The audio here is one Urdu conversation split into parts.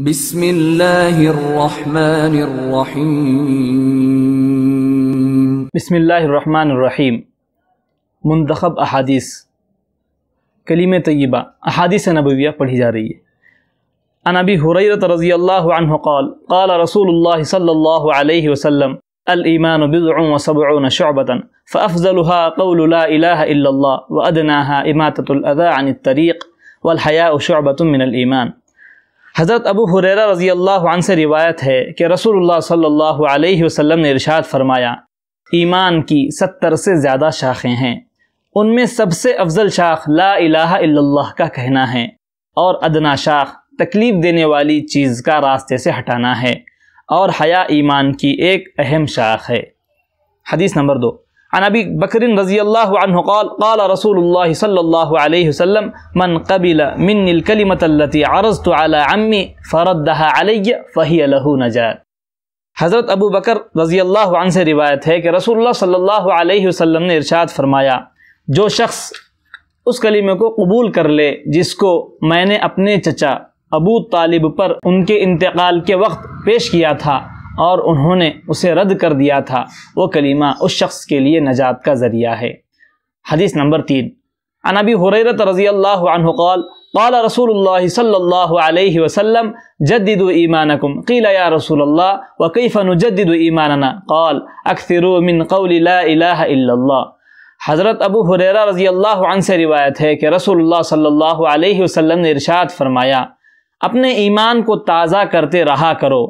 بسم اللہ الرحمن الرحیم۔ بسم اللہ الرحمن الرحیم۔ منتخب احادیث، کلمہ طیبہ، احادیث نبویہ پڑھی جا رہی ہے۔ عن ابی ہریرہ رضی اللہ عنہ قال قال رسول اللہ صلی اللہ علیہ وسلم الایمان بضع وسبعون شعبۃ فافضلها قول لا الہ الا اللہ وادناها اماطۃ الاذى عن الطریق والحیاء شعبۃ من الایمان۔ حضرت ابو ہریرہ رضی اللہ عنہ سے روایت ہے کہ رسول اللہ صلی اللہ علیہ وسلم نے ارشاد فرمایا، ایمان کی 70 سے زیادہ شاخیں ہیں، ان میں سب سے افضل شاخ لا الہ الا اللہ کا کہنا ہے، اور ادنا شاخ تکلیف دینے والی چیز کا راستے سے ہٹانا ہے، اور حیا ایمان کی ایک اہم شاخ ہے۔ حدیث نمبر 2، عن ابی بکر رضی اللہ عنہ قال قال رسول اللہ صلی اللہ علیہ وسلم من قبل منی الکلمۃ التي عرضت على عمی فردها علی فہی لہ نجات۔ حضرت ابو بکر رضی اللہ عنہ سے روایت ہے کہ رسول اللہ صلی اللہ علیہ وسلم نے ارشاد فرمایا، جو شخص اس کلمے کو قبول کر لے جس کو میں نے اپنے چچا ابو طالب پر ان کے انتقال کے وقت پیش کیا تھا اور انہوں نے اسے رد کر دیا تھا، وہ کلمہ اس شخص کے لیے نجات کا ذریعہ ہے۔ حدیث نمبر 3، عن ابی ہریرہ رضی اللہ عنہ قال قال رسول اللہ صلی اللہ علیہ وسلم جددوا ایمانکم، قیل یا رسول اللہ وکیف نجدد ایماننا، قال اکثروا من قول لا الہ الا اللہ۔ حضرت ابو ہریرہ رضی اللہ عنہ سے روایت ہے کہ رسول اللہ صلی اللہ علیہ وسلم نے ارشاد فرمایا، اپنے ایمان کو تازہ کرتے رہا کرو۔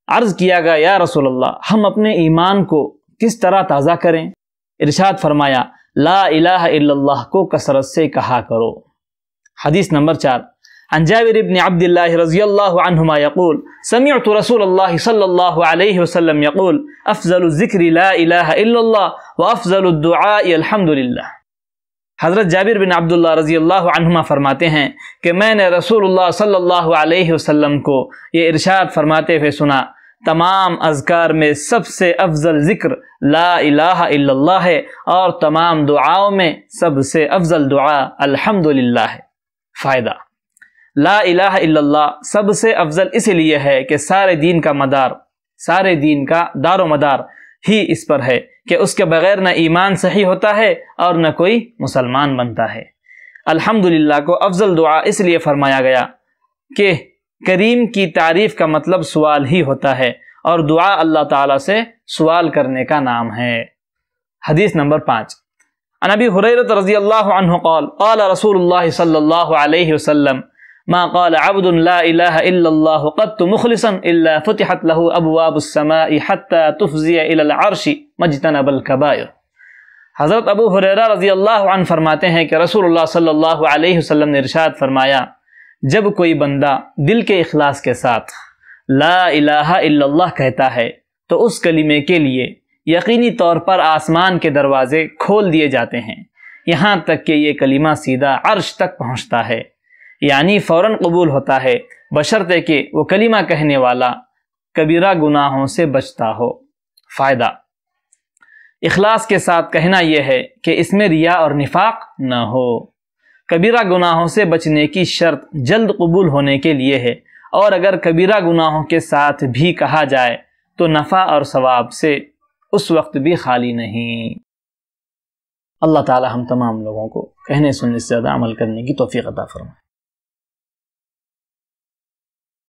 عرض کیا گیا، یا رسول اللہ، ہم اپنے ایمان کو کس طرح تازہ کریں؟ ارشاد فرمایا، لا الہ الا اللہ کو کثرت سے کہا کرو۔ حدیث نمبر 4، عن جابر بن عبد اللہ رضی اللہ عنہما یقول سمعت رسول اللہ صلی اللہ علیہ وسلم یقول افضل الذکر لا الہ الا اللہ وافضل الدعاء الحمد للہ۔ حضرت جابر بن عبداللہ رضی اللہ عنہما فرماتے ہیں کہ میں نے رسول اللہ صلی اللہ علیہ وسلم کو یہ ارشاد فرماتے ہوئے سنا، تمام اذکار میں سب سے افضل ذکر لا الہ الا اللہ ہے، اور تمام دعاؤں میں سب سے افضل دعا الحمدللہ ہے۔ فائدہ، لا الہ الا اللہ سب سے افضل اس لیے ہے کہ سارے دین کا دار و مدار ہی اس پر ہے کہ اس کے بغیر نہ ایمان صحیح ہوتا ہے اور نہ کوئی مسلمان بنتا ہے۔ الحمدللہ کو افضل دعا اس لیے فرمایا گیا کہ کریم کی تعریف کا مطلب سوال ہی ہوتا ہے، اور دعا اللہ تعالیٰ سے سوال کرنے کا نام ہے۔ حدیث نمبر 5، عن ابی ہریرہ رضی اللہ عنہ قال قال رسول اللہ صلی اللہ علیہ وسلم ما قال عبد لا الہ الا اللہ قط مخلصا الا فتحت له ابواب السماء حتى تفضي الى العرش مجتنب الكبائر۔ حضرت ابو ہریرہ رضی اللہ عنہ فرماتے ہیں کہ رسول اللہ صلی اللہ علیہ وسلم نے ارشاد فرمایا، جب کوئی بندہ دل کے اخلاص کے ساتھ لا الہ الا اللہ کہتا ہے تو اس کلمے کے لیے یقینی طور پر آسمان کے دروازے کھول دیے جاتے ہیں، یہاں تک کہ یہ کلمہ سیدھا عرش تک پہنچتا ہے، یعنی فوراً قبول ہوتا ہے، بشرطے کہ وہ کلمہ کہنے والا کبیرہ گناہوں سے بچتا ہو۔ فائدہ، اخلاص کے ساتھ کہنا یہ ہے کہ اس میں ریا اور نفاق نہ ہو۔ کبیرہ گناہوں سے بچنے کی شرط جلد قبول ہونے کے لیے ہے، اور اگر کبیرہ گناہوں کے ساتھ بھی کہا جائے تو نفع اور ثواب سے اس وقت بھی خالی نہیں۔ اللہ تعالی ہم تمام لوگوں کو کہنے سننے سے زیادہ عمل کرنے کی توفیق عطا فرمائے۔